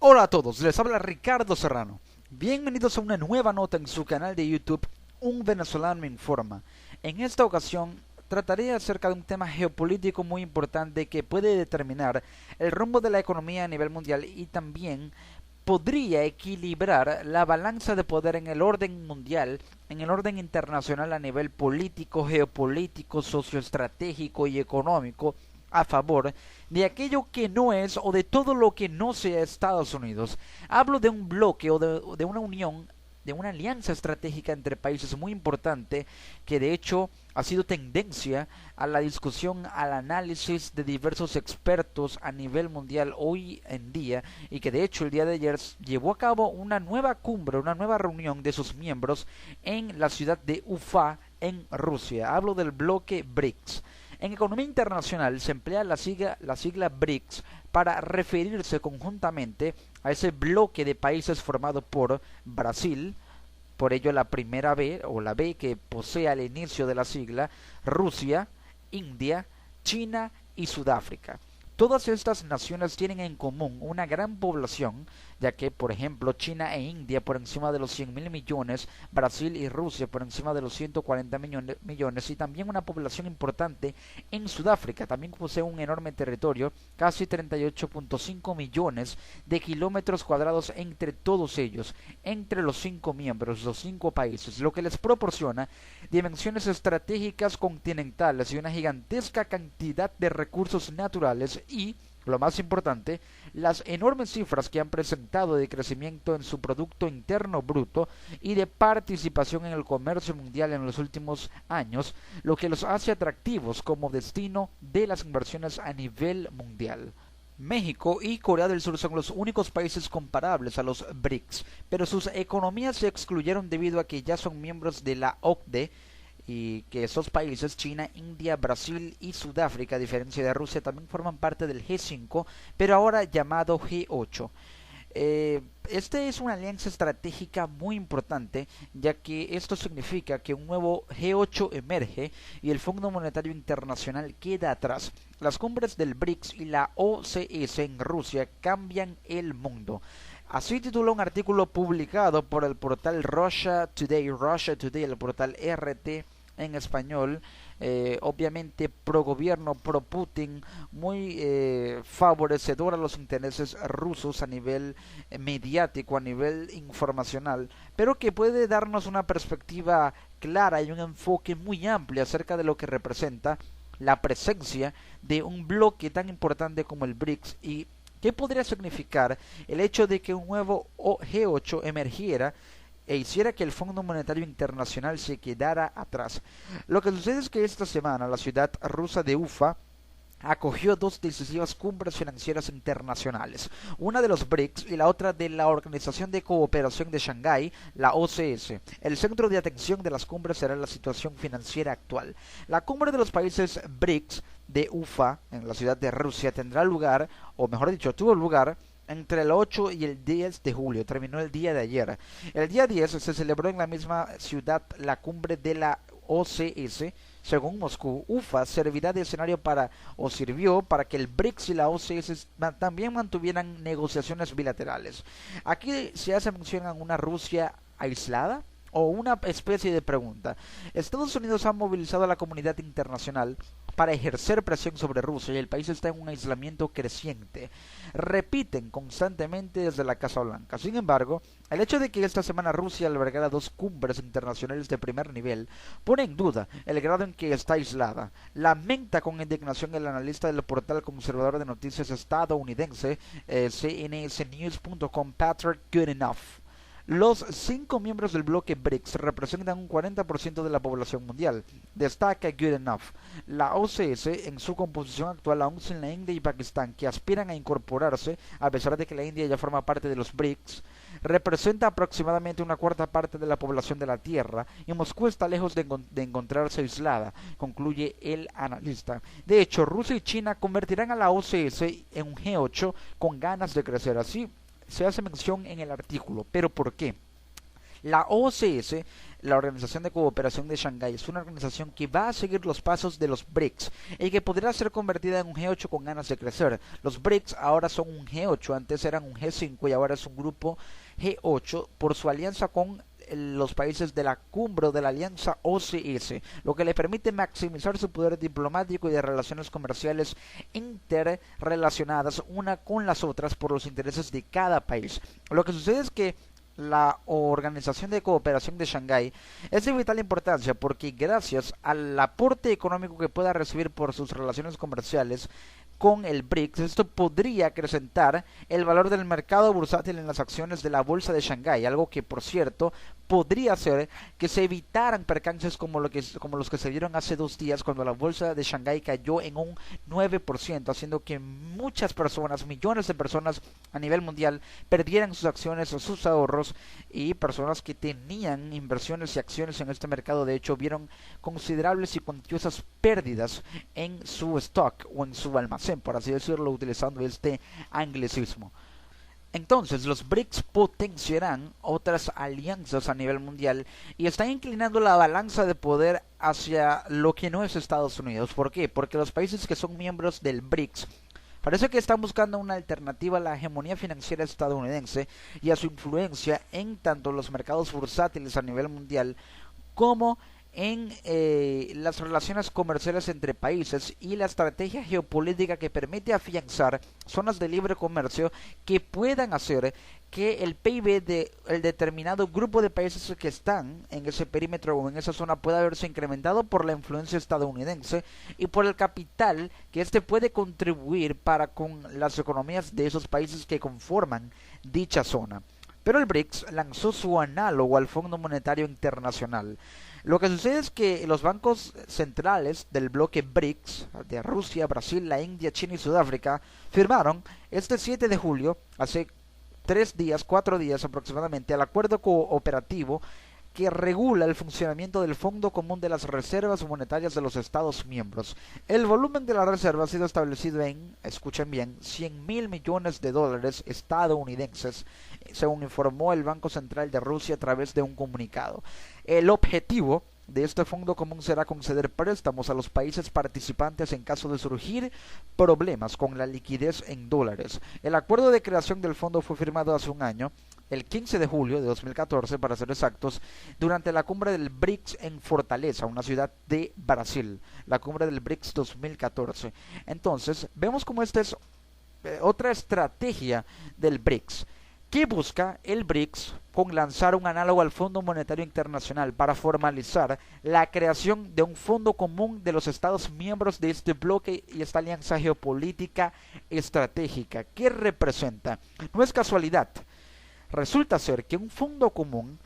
Hola a todos, les habla Ricardo Serrano. Bienvenidos a una nueva nota en su canal de YouTube, Un Venezolano me Informa. En esta ocasión trataré acerca de un tema geopolítico muy importante que puede determinar el rumbo de la economía a nivel mundial y también podría equilibrar la balanza de poder en el orden mundial, en el orden internacional a nivel político, geopolítico, socioestratégico y económico a favor de aquello que no es o de todo lo que no sea Estados Unidos. Hablo de un bloque o de una unión, de una alianza estratégica entre países muy importante que de hecho ha sido tendencia a la discusión, al análisis de diversos expertos a nivel mundial hoy en día y que de hecho el día de ayer llevó a cabo una nueva cumbre, una nueva reunión de sus miembros en la ciudad de Ufa en Rusia. Hablo del bloque BRICS. En economía internacional se emplea la sigla BRICS para referirse conjuntamente a ese bloque de países formado por Brasil, por ello la primera B o la B que posee al inicio de la sigla, Rusia, India, China y Sudáfrica. Todas estas naciones tienen en común una gran población, ya que, por ejemplo, China e India por encima de los 100.000 millones, Brasil y Rusia por encima de los 140 millones, y también una población importante en Sudáfrica. También posee un enorme territorio, casi 38.5 millones de kilómetros cuadrados entre todos ellos, entre los 5 miembros, los 5 países, lo que les proporciona dimensiones estratégicas continentales y una gigantesca cantidad de recursos naturales y, lo más importante, las enormes cifras que han presentado de crecimiento en su Producto Interno Bruto y de participación en el comercio mundial en los últimos años, lo que los hace atractivos como destino de las inversiones a nivel mundial. México y Corea del Sur son los únicos países comparables a los BRICS, pero sus economías se excluyeron debido a que ya son miembros de la OCDE y que esos países, China, India, Brasil y Sudáfrica, a diferencia de Rusia, también forman parte del G5, pero ahora llamado G8. Este es una alianza estratégica muy importante, ya que esto significa que un nuevo G8 emerge y el Fondo Monetario Internacional queda atrás. Las cumbres del BRICS y la OCS en Rusia cambian el mundo. Así titula un artículo publicado por el portal Russia Today, el portal RT en español, obviamente pro gobierno, pro Putin, muy favorecedor a los intereses rusos a nivel mediático, a nivel informacional, pero que puede darnos una perspectiva clara y un enfoque muy amplio acerca de lo que representa la presencia de un bloque tan importante como el BRICS y qué podría significar el hecho de que un nuevo G8 emergiera e hiciera que el Fondo Monetario Internacional se quedara atrás. Lo que sucede es que esta semana la ciudad rusa de Ufa acogió dos decisivas cumbres financieras internacionales, una de los BRICS y la otra de la Organización de Cooperación de Shanghái, la OCS. El centro de atención de las cumbres será la situación financiera actual. La cumbre de los países BRICS de Ufa, en la ciudad de Rusia, tendrá lugar, o mejor dicho, tuvo lugar entre el 8 y el 10 de julio, terminó el día de ayer. El día 10 se celebró en la misma ciudad la cumbre de la OCS. Según Moscú, Ufa servirá de escenario para, o sirvió para que el BRICS y la OCS también mantuvieran negociaciones bilaterales. Aquí se hace mención a una Rusia aislada o una especie de pregunta. Estados Unidos ha movilizado a la comunidad internacional para ejercer presión sobre Rusia y el país está en un aislamiento creciente. Repiten constantemente desde la Casa Blanca. Sin embargo, el hecho de que esta semana Rusia albergara dos cumbres internacionales de primer nivel pone en duda el grado en que está aislada. Lamenta con indignación el analista del portal conservador de noticias estadounidense cnsnews.com Patrick Goodenough. Los 5 miembros del bloque BRICS representan un 40% de la población mundial. Destaca Goodenough. La OCS, en su composición actual, aún sin la India y Pakistán, que aspiran a incorporarse, a pesar de que la India ya forma parte de los BRICS, representa aproximadamente una cuarta parte de la población de la Tierra y Moscú está lejos de encontrarse aislada, concluye el analista. De hecho, Rusia y China convertirán a la OCS en un G8 con ganas de crecer. Así se hace mención en el artículo. ¿Pero por qué? La OCS, la Organización de Cooperación de Shanghái, es una organización que va a seguir los pasos de los BRICS y que podrá ser convertida en un G8 con ganas de crecer. Los BRICS ahora son un G8, antes eran un G5 y ahora es un grupo G8 por su alianza con los países de la cumbre de la alianza OCS, lo que le permite maximizar su poder diplomático y de relaciones comerciales interrelacionadas una con las otras por los intereses de cada país. Lo que sucede es que la Organización de Cooperación de Shanghái es de vital importancia porque gracias al aporte económico que pueda recibir por sus relaciones comerciales con el BRICS, esto podría acrecentar el valor del mercado bursátil en las acciones de la bolsa de Shanghái, algo que por cierto podría hacer que se evitaran percances como los que se dieron hace 2 días cuando la bolsa de Shanghái cayó en un 9%, haciendo que muchas personas, millones de personas a nivel mundial perdieran sus acciones o sus ahorros, y personas que tenían inversiones y acciones en este mercado de hecho vieron considerables y cuantiosas pérdidas en su stock o en su almacén, por así decirlo, utilizando este anglicismo. Entonces, los BRICS potenciarán otras alianzas a nivel mundial y están inclinando la balanza de poder hacia lo que no es Estados Unidos. ¿Por qué? Porque los países que son miembros del BRICS parece que están buscando una alternativa a la hegemonía financiera estadounidense y a su influencia en tanto los mercados bursátiles a nivel mundial como en las relaciones comerciales entre países y la estrategia geopolítica que permite afianzar zonas de libre comercio que puedan hacer que el PIB de el determinado grupo de países que están en ese perímetro o en esa zona pueda verse incrementado por la influencia estadounidense y por el capital que éste puede contribuir para con las economías de esos países que conforman dicha zona. Pero el BRICS lanzó su análogo al Fondo Monetario Internacional. Lo que sucede es que los bancos centrales del bloque BRICS, de Rusia, Brasil, la India, China y Sudáfrica, firmaron este 7 de julio, hace 4 días aproximadamente, el acuerdo cooperativo que regula el funcionamiento del Fondo Común de las Reservas Monetarias de los Estados miembros. El volumen de la reserva ha sido establecido en, escuchen bien, 100.000 millones de dólares estadounidenses, según informó el Banco Central de Rusia a través de un comunicado. El objetivo de este fondo común será conceder préstamos a los países participantes en caso de surgir problemas con la liquidez en dólares. El acuerdo de creación del fondo fue firmado hace un año, el 15 de julio de 2014 para ser exactos, durante la cumbre del BRICS en Fortaleza, una ciudad de Brasil, la cumbre del BRICS 2014. Entonces, vemos como esta es otra estrategia del BRICS. ¿Qué busca el BRICS con lanzar un análogo al Fondo Monetario Internacional para formalizar la creación de un fondo común de los Estados miembros de este bloque y esta alianza geopolítica estratégica? ¿Qué representa? No es casualidad. Resulta ser que un fondo común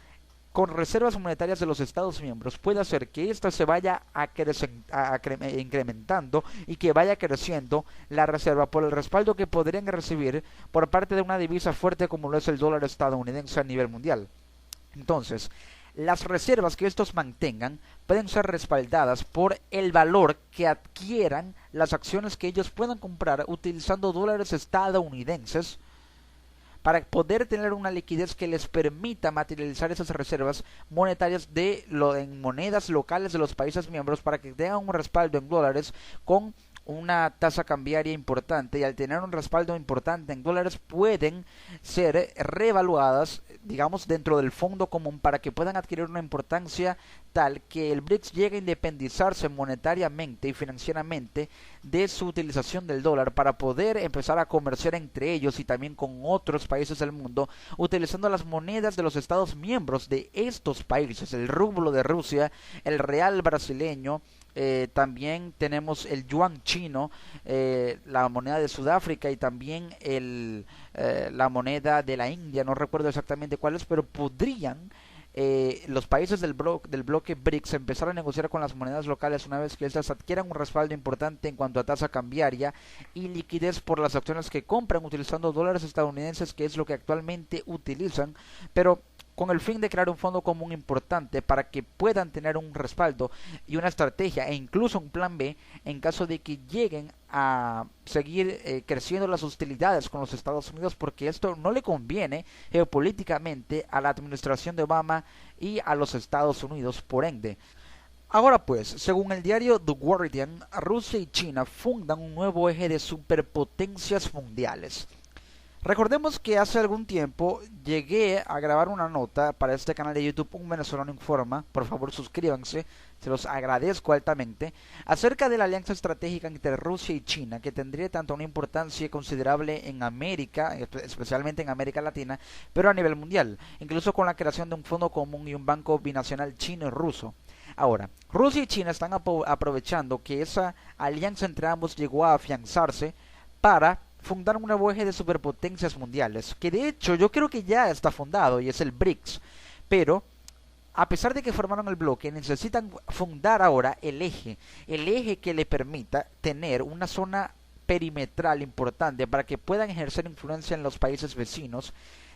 con reservas monetarias de los Estados miembros puede hacer que ésta se vaya incrementando y que vaya creciendo la reserva por el respaldo que podrían recibir por parte de una divisa fuerte como lo es el dólar estadounidense a nivel mundial. Entonces, las reservas que estos mantengan pueden ser respaldadas por el valor que adquieran las acciones que ellos puedan comprar utilizando dólares estadounidenses, para poder tener una liquidez que les permita materializar esas reservas monetarias en monedas locales de los países miembros, para que tengan un respaldo en dólares con una tasa cambiaria importante, y al tener un respaldo importante en dólares pueden ser reevaluadas, digamos, dentro del fondo común para que puedan adquirir una importancia tal que el BRICS llegue a independizarse monetariamente y financieramente de su utilización del dólar para poder empezar a comerciar entre ellos y también con otros países del mundo utilizando las monedas de los Estados miembros de estos países, el rublo de Rusia, el real brasileño, también tenemos el yuan chino, la moneda de Sudáfrica y también la moneda de la India, no recuerdo exactamente cuál es, pero podrían los países del bloque BRICS empezar a negociar con las monedas locales una vez que estas adquieran un respaldo importante en cuanto a tasa cambiaria y liquidez por las acciones que compran utilizando dólares estadounidenses, que es lo que actualmente utilizan, pero con el fin de crear un fondo común importante para que puedan tener un respaldo y una estrategia e incluso un plan B en caso de que lleguen a seguir creciendo las hostilidades con los Estados Unidos, porque esto no le conviene geopolíticamente a la administración de Obama y a los Estados Unidos, por ende. Ahora pues, según el diario The Guardian, Rusia y China fundan un nuevo eje de superpotencias mundiales. Recordemos que hace algún tiempo llegué a grabar una nota para este canal de YouTube, Un Venezolano Informa, por favor suscríbanse, se los agradezco altamente, acerca de la alianza estratégica entre Rusia y China, que tendría tanto una importancia considerable en América, especialmente en América Latina, pero a nivel mundial, incluso con la creación de un fondo común y un banco binacional chino y ruso. Ahora, Rusia y China están aprovechando que esa alianza entre ambos llegó a afianzarse para fundar un nuevo eje de superpotencias mundiales, que de hecho yo creo que ya está fundado y es el BRICS, pero a pesar de que formaron el bloque, necesitan fundar ahora el eje que le permita tener una zona perimetral importante para que puedan ejercer influencia en los países vecinos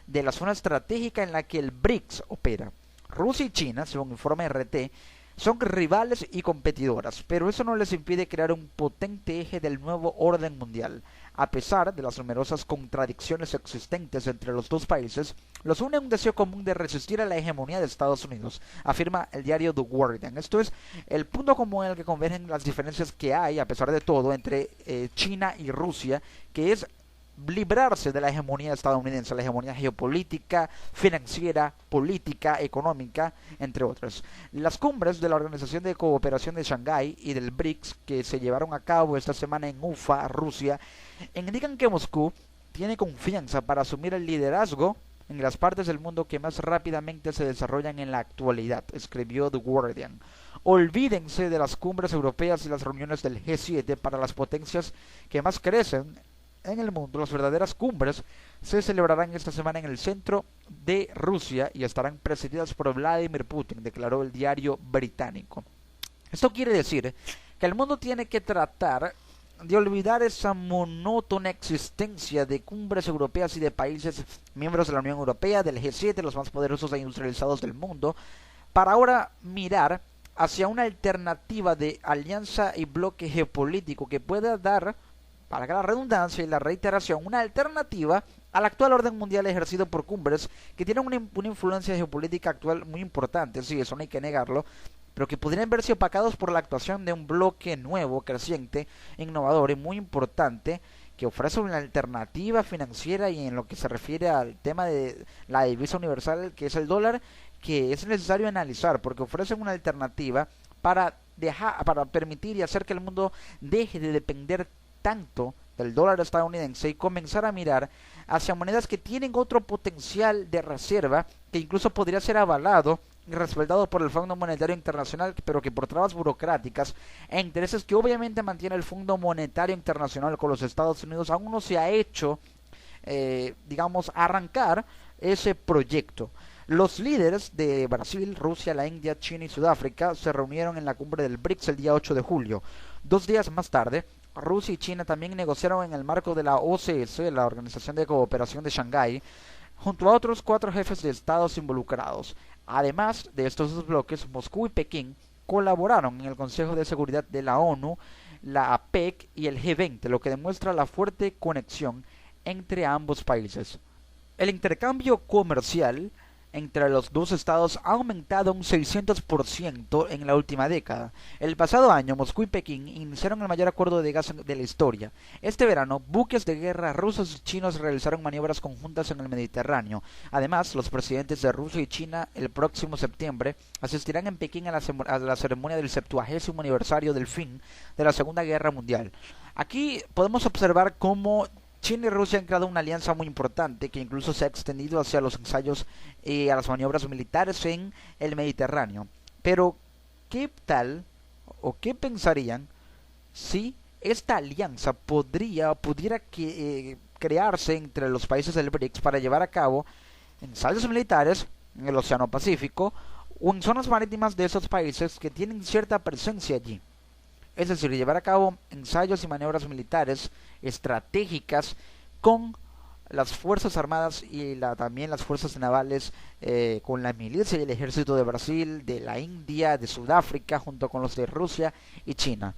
de la zona estratégica en la que el BRICS opera. Rusia y China, según informe RT, son rivales y competidoras, pero eso no les impide crear un potente eje del nuevo orden mundial. A pesar de las numerosas contradicciones existentes entre los dos países, los une un deseo común de resistir a la hegemonía de Estados Unidos, afirma el diario The Guardian. Esto es el punto común en el que convergen las diferencias que hay, a pesar de todo, entre China y Rusia, que es librarse de la hegemonía estadounidense, la hegemonía geopolítica, financiera, política, económica, entre otras. Las cumbres de la Organización de Cooperación de Shanghái y del BRICS, que se llevaron a cabo esta semana en Ufa, Rusia, indican que Moscú tiene confianza para asumir el liderazgo en las partes del mundo que más rápidamente se desarrollan en la actualidad, escribió The Guardian. Olvídense de las cumbres europeas y las reuniones del G7 para las potencias que más crecen en el mundo. Las verdaderas cumbres se celebrarán esta semana en el centro de Rusia y estarán presididas por Vladimir Putin, declaró el diario británico. Esto quiere decir que el mundo tiene que tratar de olvidar esa monótona existencia de cumbres europeas y de países miembros de la Unión Europea, del G7, los más poderosos e industrializados del mundo, para ahora mirar hacia una alternativa de alianza y bloque geopolítico que pueda dar, para la redundancia y la reiteración, una alternativa al actual orden mundial ejercido por cumbres que tienen una influencia geopolítica actual muy importante, sí, eso no hay que negarlo, pero que podrían verse opacados por la actuación de un bloque nuevo, creciente, innovador y muy importante, que ofrece una alternativa financiera y en lo que se refiere al tema de la divisa universal, que es el dólar, que es necesario analizar, porque ofrecen una alternativa para permitir y hacer que el mundo deje de depender tanto del dólar estadounidense y comenzar a mirar hacia monedas que tienen otro potencial de reserva que incluso podría ser avalado y respaldado por el Fondo Monetario Internacional, pero que por trabas burocráticas e intereses que obviamente mantiene el Fondo Monetario Internacional con los Estados Unidos, aún no se ha hecho, arrancar ese proyecto. Los líderes de Brasil, Rusia, la India, China y Sudáfrica se reunieron en la cumbre del BRICS el día 8 de julio. 2 días más tarde, Rusia y China también negociaron en el marco de la OCS, la Organización de Cooperación de Shanghái, junto a otros 4 jefes de estados involucrados. Además de estos dos bloques, Moscú y Pekín colaboraron en el Consejo de Seguridad de la ONU, la APEC y el G20, lo que demuestra la fuerte conexión entre ambos países. El intercambio comercial entre los dos estados ha aumentado un 600% en la última década. El pasado año, Moscú y Pekín iniciaron el mayor acuerdo de gas de la historia. Este verano, buques de guerra rusos y chinos realizaron maniobras conjuntas en el Mediterráneo. Además, los presidentes de Rusia y China el próximo septiembre asistirán en Pekín a la ceremonia del 70º aniversario del fin de la Segunda Guerra Mundial. Aquí podemos observar cómo China y Rusia han creado una alianza muy importante que incluso se ha extendido hacia los ensayos y a las maniobras militares en el Mediterráneo. Pero, ¿qué tal o qué pensarían si esta alianza pudiera crearse entre los países del BRICS para llevar a cabo ensayos militares en el Océano Pacífico o en zonas marítimas de esos países que tienen cierta presencia allí? Es decir, llevar a cabo ensayos y maniobras militares estratégicas con las fuerzas armadas y también las fuerzas navales con la milicia y el ejército de Brasil, de la India, de Sudáfrica, junto con los de Rusia y China.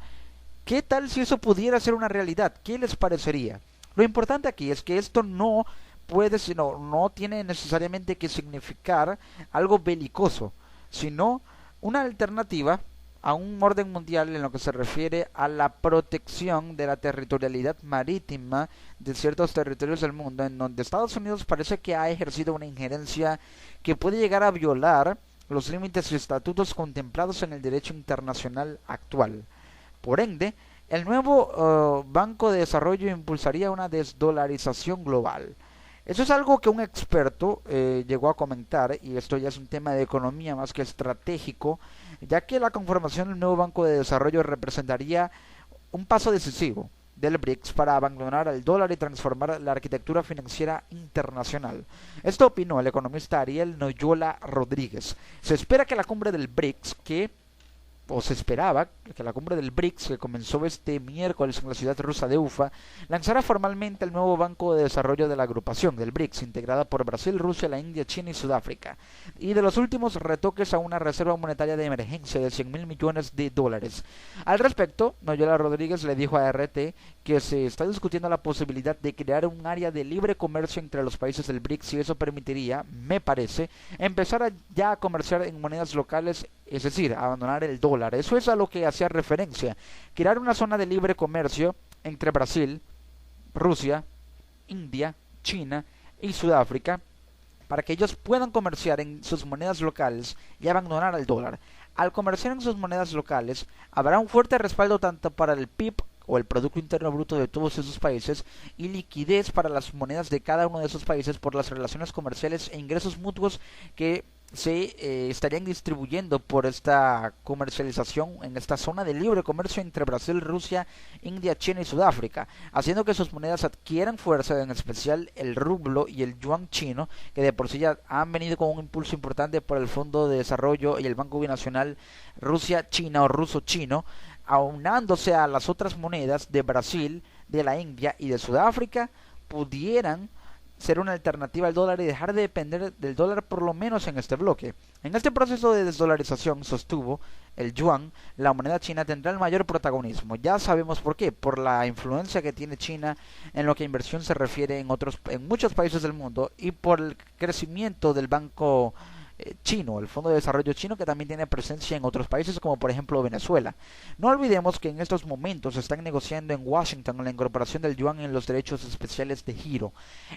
¿Qué tal si eso pudiera ser una realidad? ¿Qué les parecería? Lo importante aquí es que esto no puede, sino no tiene necesariamente que significar algo belicoso, sino una alternativa a un orden mundial en lo que se refiere a la protección de la territorialidad marítima de ciertos territorios del mundo, en donde Estados Unidos parece que ha ejercido una injerencia que puede llegar a violar los límites y estatutos contemplados en el derecho internacional actual. Por ende, el nuevo Banco de Desarrollo impulsaría una desdolarización global. Eso es algo que un experto llegó a comentar, y esto ya es un tema de economía más que estratégico, ya que la conformación del nuevo Banco de Desarrollo representaría un paso decisivo del BRICS para abandonar al dólar y transformar la arquitectura financiera internacional. Esto opinó el economista Ariel Noyola Rodríguez. Se espera que la cumbre del BRICS, se esperaba que la cumbre del BRICS, que comenzó este miércoles en la ciudad rusa de Ufa, lanzara formalmente el nuevo Banco de Desarrollo de la agrupación del BRICS, integrada por Brasil, Rusia, la India, China y Sudáfrica, y de los últimos retoques a una reserva monetaria de emergencia de 100.000 millones de dólares. Al respecto, Noyola Rodríguez le dijo a RT que se está discutiendo la posibilidad de crear un área de libre comercio entre los países del BRICS, y eso permitiría, me parece, empezar ya a comerciar en monedas locales, es decir, abandonar el dólar. Eso es a lo que hacía referencia. Crear una zona de libre comercio entre Brasil, Rusia, India, China y Sudáfrica, para que ellos puedan comerciar en sus monedas locales y abandonar el dólar. Al comerciar en sus monedas locales, habrá un fuerte respaldo tanto para el PIB o el Producto Interno Bruto de todos esos países, y liquidez para las monedas de cada uno de esos países por las relaciones comerciales e ingresos mutuos que se estarían distribuyendo por esta comercialización en esta zona de libre comercio entre Brasil, Rusia, India, China y Sudáfrica, haciendo que sus monedas adquieran fuerza, en especial el rublo y el yuan chino, que de por sí ya han venido con un impulso importante por el Fondo de Desarrollo y el Banco Binacional Rusia-China o ruso-chino, aunándose a las otras monedas de Brasil, de la India y de Sudáfrica, pudieran ser una alternativa al dólar y dejar de depender del dólar, por lo menos en este bloque. En este proceso de desdolarización, sostuvo, el yuan, la moneda china, tendrá el mayor protagonismo. Ya sabemos por qué, por la influencia que tiene China en lo que a inversión se refiere en muchos países del mundo, y por el crecimiento del banco chino, el Fondo de Desarrollo chino, que también tiene presencia en otros países como por ejemplo Venezuela. No olvidemos que en estos momentos se están negociando en Washington la incorporación del yuan en los derechos especiales de giro.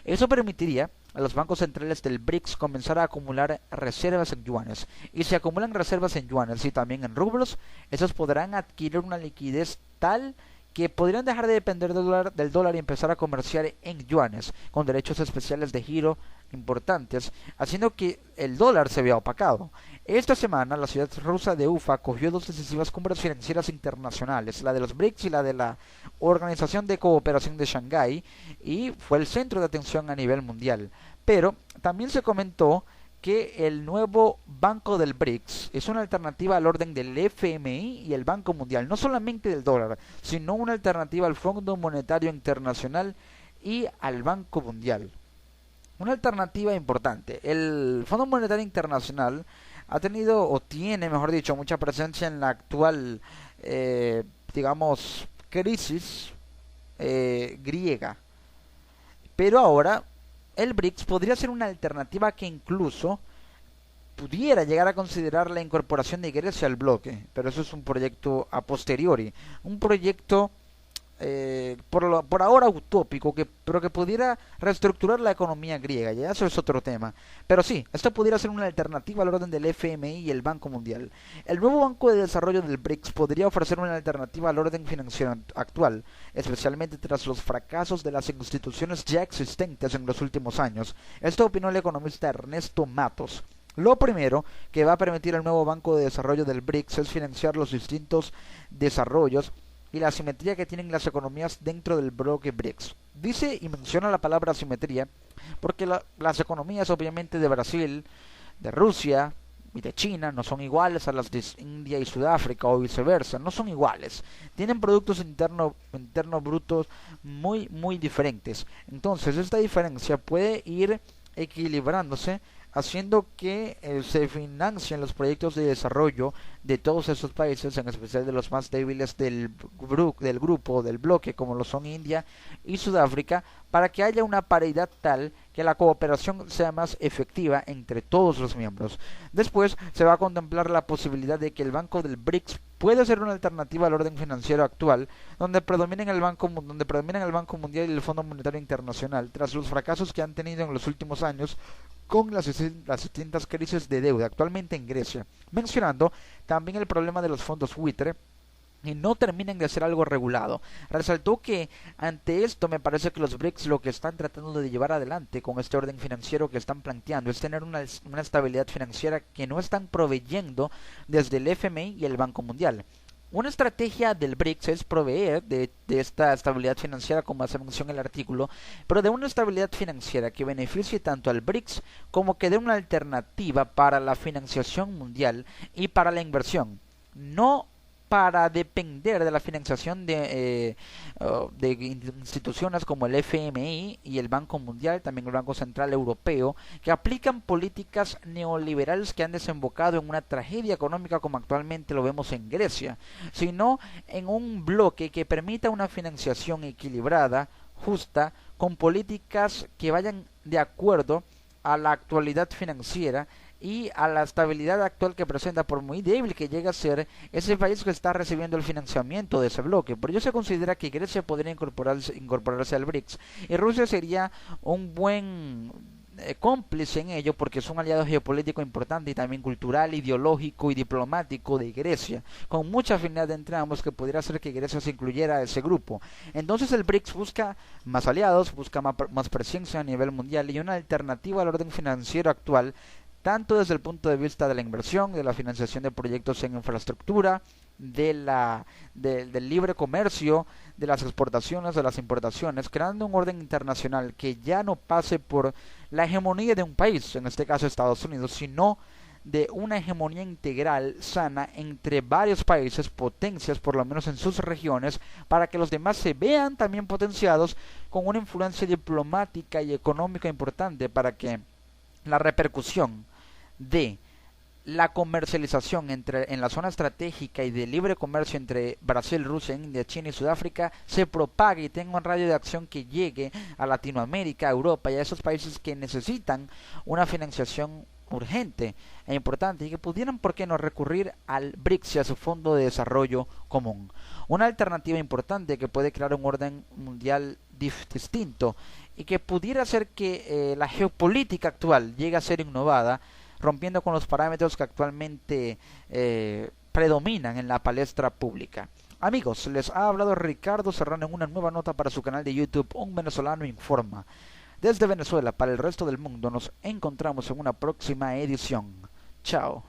Eso permitiría a los bancos centrales del BRICS comenzar a acumular reservas en yuanes, y si acumulan reservas en yuanes y también en rublos, esos podrán adquirir una liquidez tal que podrían dejar de depender del dólar y empezar a comerciar en yuanes, con derechos especiales de giro importantes, haciendo que el dólar se vea opacado. Esta semana, la ciudad rusa de Ufa acogió dos decisivas cumbres financieras internacionales, la de los BRICS y la de la Organización de Cooperación de Shanghái, y fue el centro de atención a nivel mundial. Pero también se comentó que el nuevo Banco del BRICS es una alternativa al orden del FMI y el Banco Mundial, no solamente del dólar, sino una alternativa al Fondo Monetario Internacional y al Banco Mundial. Una alternativa importante. El Fondo Monetario Internacional ha tenido, o tiene, mejor dicho, mucha presencia en la actual, crisis griega. Pero ahora el BRICS podría ser una alternativa que incluso pudiera llegar a considerar la incorporación de Grecia al bloque, pero eso es un proyecto a posteriori, un proyecto por ahora utópico, pero que pudiera reestructurar la economía griega, ya eso es otro tema. Pero sí, esto pudiera ser una alternativa al orden del FMI y el Banco Mundial. El nuevo Banco de Desarrollo del BRICS podría ofrecer una alternativa al orden financiero actual, especialmente tras los fracasos de las instituciones ya existentes en los últimos años. Esto opinó el economista Ernesto Matos. Lo primero que va a permitir el nuevo Banco de Desarrollo del BRICS es financiar los distintos desarrollos y la asimetría que tienen las economías dentro del bloque BRICS. Dice y menciona la palabra asimetría porque las economías obviamente de Brasil, de Rusia, y de China no son iguales a las de India y Sudáfrica o viceversa, no son iguales. Tienen productos internos brutos muy diferentes. Entonces esta diferencia puede ir equilibrándose, haciendo que se financien los proyectos de desarrollo de todos esos países, en especial de los más débiles del grupo, del bloque, como lo son India y Sudáfrica, para que haya una paridad tal que la cooperación sea más efectiva entre todos los miembros. Después se va a contemplar la posibilidad de que el Banco del BRICS puede ser una alternativa al orden financiero actual, donde predominan el Banco Mundial y el Fondo Monetario Internacional, tras los fracasos que han tenido en los últimos años con las distintas crisis de deuda actualmente en Grecia, mencionando también el problema de los fondos buitre y no terminan de hacer algo regulado. Resaltó que ante esto me parece que los BRICS lo que están tratando de llevar adelante con este orden financiero que están planteando es tener una estabilidad financiera que no están proveyendo desde el FMI y el Banco Mundial. Una estrategia del BRICS es proveer de esta estabilidad financiera, como hace mención el artículo, pero de una estabilidad financiera que beneficie tanto al BRICS como que dé una alternativa para la financiación mundial y para la inversión. No para depender de la financiación de instituciones como el FMI y el Banco Mundial, también el Banco Central Europeo, que aplican políticas neoliberales que han desembocado en una tragedia económica como actualmente lo vemos en Grecia, sino en un bloque que permita una financiación equilibrada, justa, con políticas que vayan de acuerdo a la actualidad financiera y a la estabilidad actual que presenta, por muy débil que llegue a ser ese país que está recibiendo el financiamiento de ese bloque. Por ello se considera que Grecia podría incorporarse al BRICS y Rusia sería un buen cómplice en ello, porque es un aliado geopolítico importante y también cultural, ideológico y diplomático de Grecia, con mucha afinidad entre ambos, que pudiera hacer que Grecia se incluyera a ese grupo. Entonces el BRICS busca más aliados, busca más presencia a nivel mundial y una alternativa al orden financiero actual, tanto desde el punto de vista de la inversión, de la financiación de proyectos en infraestructura, del libre comercio, de las exportaciones, de las importaciones, creando un orden internacional que ya no pase por la hegemonía de un país, en este caso Estados Unidos, sino de una hegemonía integral, sana, entre varios países, potencias, por lo menos en sus regiones, para que los demás se vean también potenciados con una influencia diplomática y económica importante, para que la repercusión de la comercialización en la zona estratégica y de libre comercio entre Brasil, Rusia, India, China y Sudáfrica se propague y tenga un radio de acción que llegue a Latinoamérica, a Europa y a esos países que necesitan una financiación urgente e importante y que pudieran, ¿por qué no?, recurrir al BRICS y a su Fondo de Desarrollo Común. Una alternativa importante que puede crear un orden mundial distinto y que pudiera hacer que la geopolítica actual llegue a ser innovada, rompiendo con los parámetros que actualmente predominan en la palestra pública. Amigos, les ha hablado Ricardo Serrano en una nueva nota para su canal de YouTube, Un Venezolano Informa. Desde Venezuela para el resto del mundo nos encontramos en una próxima edición. Chao.